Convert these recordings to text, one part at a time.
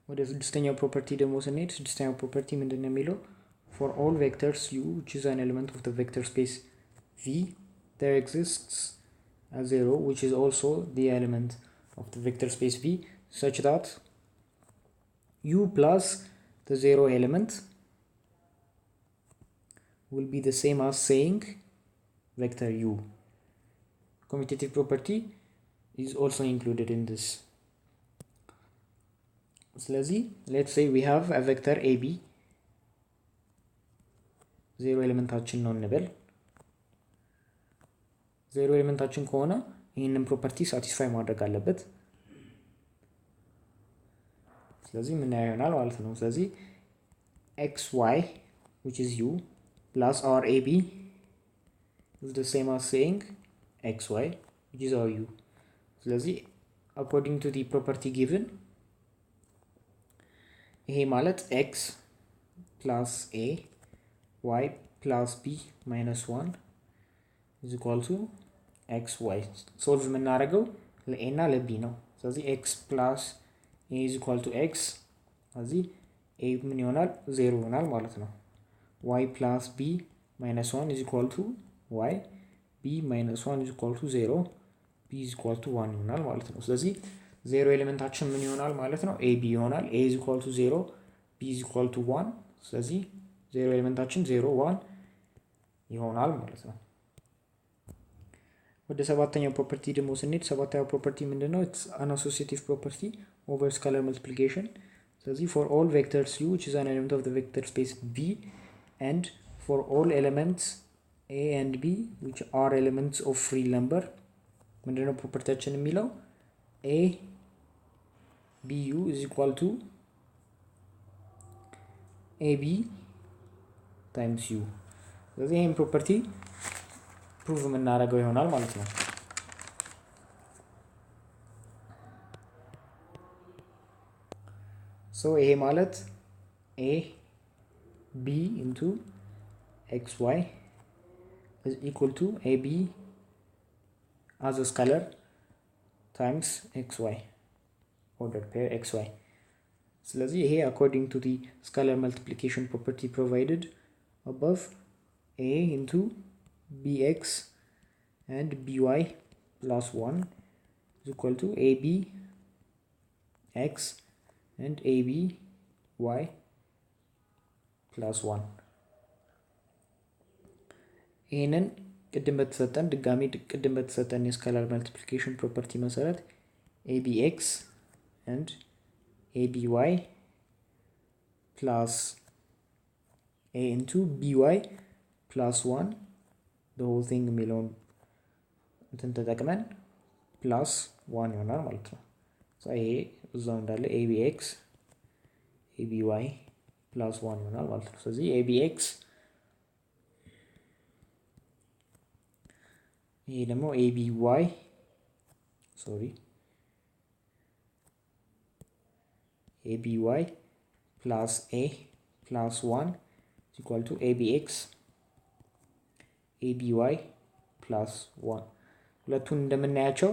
ወደ ስድስተኛው ፕሮፐርቲ ደግሞ ስንሄድ ስድስተኛው ፕሮፐርቲ ምንድን ነው የሚለው for all vectors u which is an element of the vector space v there exists a zero which is also the element of the vector space v such that u plus the zero element will be the same as saying vector u. Commutative property is also included in this. So let's say we have a vector ab, zero ኤሌመንታችን ነው እንበል። ዜሮ ኤሌመንታችን ከሆነ ይህንን ፕሮፐርቲ ሳቲስፋይ ማድረግ አለበት። ስለዚህ ምን ይሆናል ማለት ነው። ስለዚህ xy which is u plus our ab is the same as saying xy which is our u. ስለዚህ according to the property given ይሄ ማለት x plus a y plus b minus 1 is equal to xy. ሶልቭ የምናደርገው ለa እና ለb ነው። ስለዚህ x plus a is equal to x ስለዚህ a ምን ይሆናል 0 ይሆናል ማለት ነው። y plus b minus 1 is equal to y, b minus 1 is equal to 0, b is equal to 1 ይሆናል ማለት ነው። ስለዚህ ዜሮ ኤሌመንታችን ምን ይሆናል ማለት ነው ab ይሆናል። a is equal to 0, b is equal to 1 ስለዚህ ዜሮ ኤሌመንታችን 0 1 ይሆናል ማለት ነው። ወደ ሰባተኛው ፕሮፐርቲ ደግሞ ስንሄድ ሰባተኛው ፕሮፐርቲ ምንድነው? it's an associative property over scalar multiplication. ስለዚህ for all vectors u which is an element of the vector space v and for all elements a and b which are elements of real number ምንድነው ፕሮፐርቲያችን የሚለው a bu is equal to ab times u. ስለዚህ ይሄን ፕሮፐርቲ ፕሩቭ የምናደርገው ይሆናል ማለት ነው። ሶ ይሄ ማለት a b into xy is equal to ab as a scalar times xy ordered pair xy. ስለዚህ ይሄ according to the scalar multiplication property provided above a into bx and by plus 1 is equal to ab x and ab y plus 1 ይሄንን ቅድም በተሰጠን ድጋሚ ቅድም በተሰጠን የስካላር መልቲፕሊኬሽን ፕሮፐርቲ መሰረት abx and aby plus a into by plus 1 the whole thing የሚለውን እንትን ተጠቅመን plus 1 ይሆናል ማለት ነው። ይሄ እዛው እንዳለ abx aby plus 1 ይሆናል ማለት ነው። ስለዚህ abx ይሄ ደግሞ aby aby plus a plus 1 is equal to abx aby plus 1 ሁለቱን እንደምናያቸው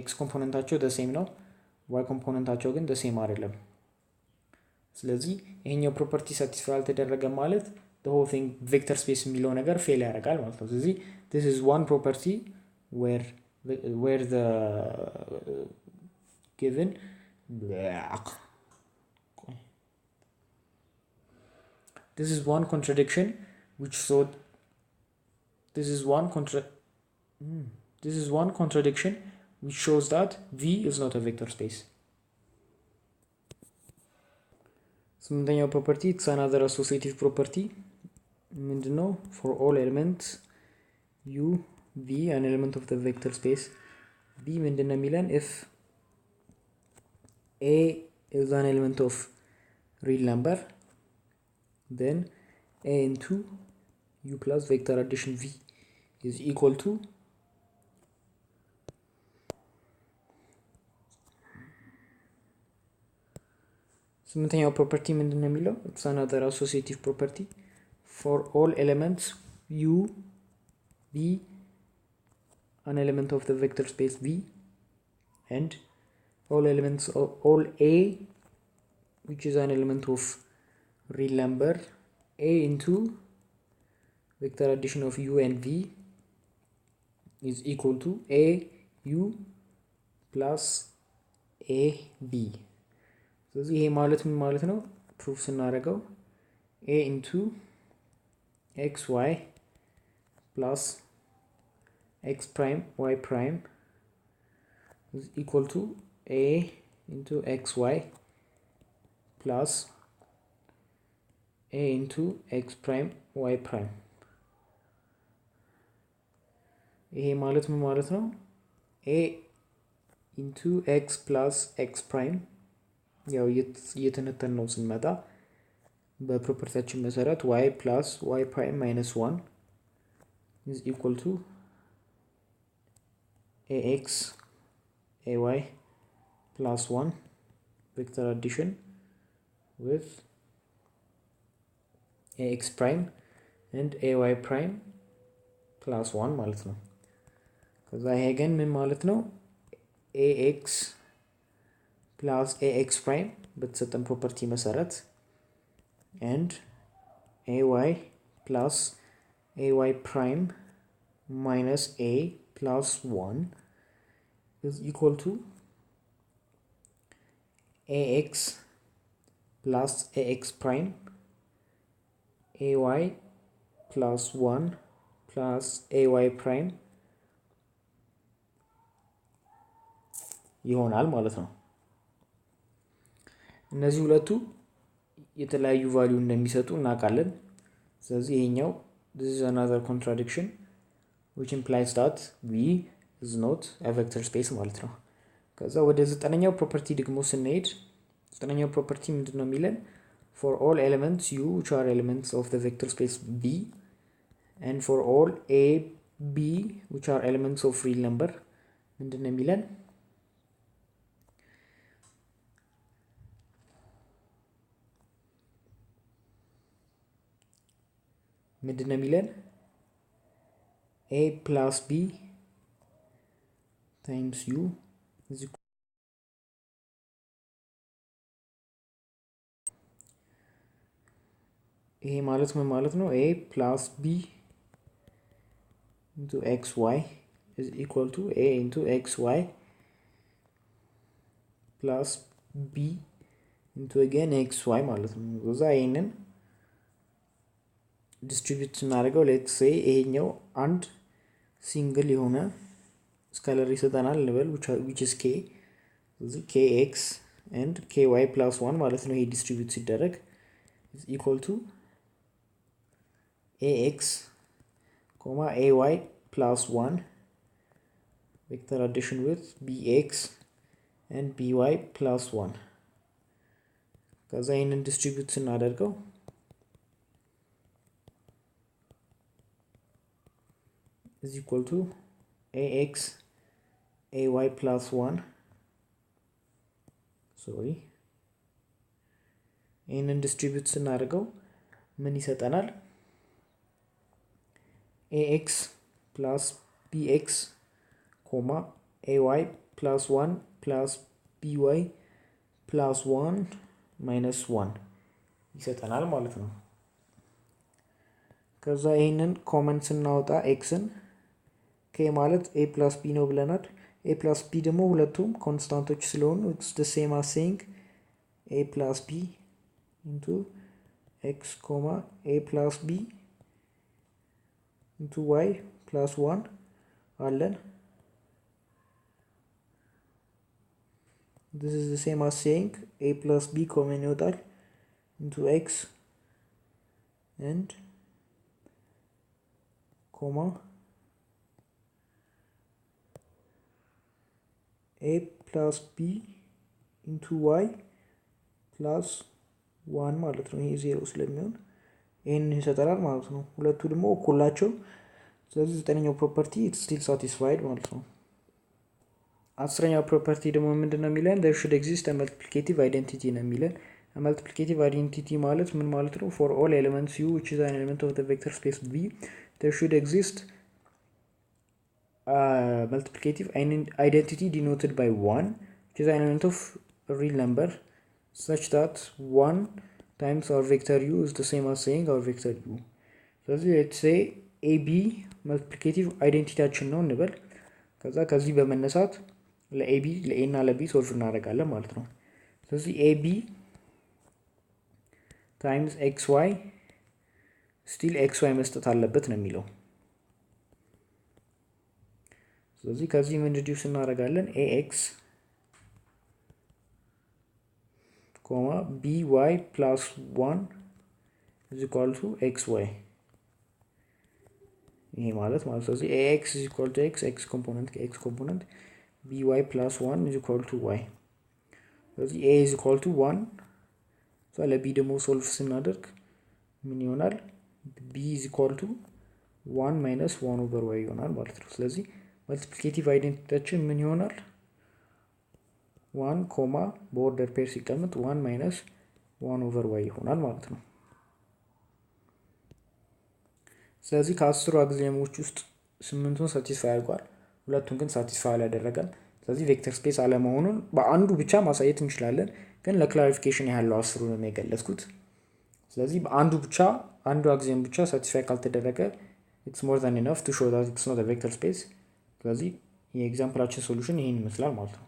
x ኮምፖነንታቸው the same ነው y ኮምፖነንታቸው ግን the same አይደለም። ስለዚህ ይሄኛው ፕሮፐርቲ ሳቲስፋይ አልተደረገ ማለት the whole thing vector space የሚለው ነገር ፌል ያደርጋል ማለት ነው። ስለዚህ this is one property where the given this is one contradiction which showed this is one contradiction which shows that V is not a vector space. ስምንተኛው property it's another associative property ምንድነው? for all elements u v an element of the vector space v ምንድነው የሚለን if a is an element of real number then a into u plus vector addition v is equal to ስምንተኛው ፕሮፐርቲ ምንድነው የሚለው it's another associative property for all elements u be an element of the vector space v and all elements of all a which is an element of real number, a into vector addition of u and v is equal to a u plus a b. ስለዚህ ይሄ ማለት ምን ማለት ነው? ፕሩፍ ስናደርገው a into xy plus x prime y prime is equal to a into xy plus a into x prime y prime. ይሄ ማለት ምን ማለት ነው? a into x plus x prime ያው እየተነተን ነው ስንመጣ በፕሮፐርቲያችን መሰረት y plus y prime minus 1 is equal to ax ay plus 1 vector addition with ax prime and ay prime plus 1 ማለት ነው። ከዛ ይሄ ግን ምን ማለት ነው? ax plus ax prime በተሰጠን ፕሮፐርቲ መሰረት and ay plus ay prime minus a plus 1 is equal to ax plus ax prime ay plus 1 plus ay prime ይሆናል ማለት ነው። እነዚህ ሁለቱ የተለያዩ ቫልዩ እንደሚሰጡ እናውቃለን። ስለዚህ ይሄኛው this is another contradiction which implies that V is not a vector space ማለት ነው። ከዛ ወደ ዘጠነኛው ፕሮፐርቲ ደግሞ ስንሄድ ዘጠነኛው ፕሮፐርቲ ምንድነው የሚለን? for all elements U which are elements of the vector space V and for all A B which are elements of real number ምንድነው የሚለን? ምንድነው የሚለን? a plus b times u is equal ይሄ ማለት ምን ማለት ነው? a plus b into xy is equal to a into xy plus b into again xy ማለት ነው። ከዛ ይሄንን ዲስትሪቢዩት ስናደርገው ሌትስ ሴይ ይሄኛው አንድ ሲንግል የሆነ ስካለር ይሰጠናል እንበል which is k ስለዚህ kx and ky plus 1 ማለት ነው። ይሄ ዲስትሪቢዩት ሲደረግ is equal to ax ay plus 1 vector addition with bx and by plus 1 ከዛ ይሄንን ዲስትሪቢዩት ስናደርገው is equal to ax ay plus 1 sorry ይሄንን ዲስትሪቢዩት ስናደርገው ምን ይሰጠናል? ax plus bx ay plus 1 plus by plus 1 minus 1 ይሰጠናል ማለት ነው። ከዛ ይሄንን ኮመን ስናወጣ xን k ማለት a plus b ነው ብለናል። a plus b ደግሞ ሁለቱም ኮንስታንቶች ስለሆኑ it's the same as saying a plus b into x a plus b into y plus 1 አለን። this is the same as saying a plus b ኮመን ይወጣል into x and a plus b into y plus 1 ማለት ነው። ይሄ 0 ስለሚሆን ይሄን ይሰጠናል ማለት ነው። ሁለቱ ደግሞ እኩል ናቸው። ስለዚህ ዘጠነኛው ፕሮፐርቲ it's still satisfied ማለት ነው። አስረኛው ፕሮፐርቲ ደግሞ ምንድነው የሚለን? there should exist a multiplicative identity ነው የሚለን። a multiplicative identity ማለት ምን ማለት ነው? for all elements u which is an element of the vector space v there should exist multiplicative identity denoted by 1 which is an element of a real number such that 1 times our vector u is the same as saying our vector u. ስለዚህ let's say ab multiplicative አይደንቲቲያችን ነው እንበል። ከዛ ከዚህ በመነሳት ለab ለa እና ለb ሶልቭ እናደርጋለን ማለት ነው። ስለዚህ ab times xy still xy መስጠት አለበት ነው የሚለው። ስለዚህ ከዚህ ምን ሪዲዩስ እናደርጋለን ax by plus 1 is equal to xy ይሄ ማለት ስለዚህ ax is equal to x component x component by plus 1 is equal to y ስለዚህ a is equal to 1 so ለb ደግሞ ሶልቭ ስናደርግ ምን ይሆናል b is equal to 1 minus 1 over y ይሆናል ማለት ነው። ስለዚህ መልቲፕሊኬቲቭ አይደንቲቲያችን ምን ይሆናል 1 ኮማ በኦርደር ፔር ሲቀመጥ 1 minus 1 over y ይሆናል ማለት ነው። ስለዚህ ከ10 አግዚየሞች ውስጥ 8ቱን ሳቲስፋይ አድርጓል፣ ሁለቱን ግን ሳቲስፋይ አላደረገም። ስለዚህ ቬክተር ስፔስ አለመሆኑን በአንዱ ብቻ ማሳየት እንችላለን፣ ግን ለክላሪፊኬሽን ያለው 10ሩን ነው የገለጽኩት። ስለዚህ በአንዱ ብቻ አንዱ አግዚየም ብቻ ሳቲስፋይ ካልተደረገ it's more than enough to show that it's not a vector space። ስለዚህ የኤግዛምፕላችን ሶሉሽን ይሄን ይመስላል ማለት ነው።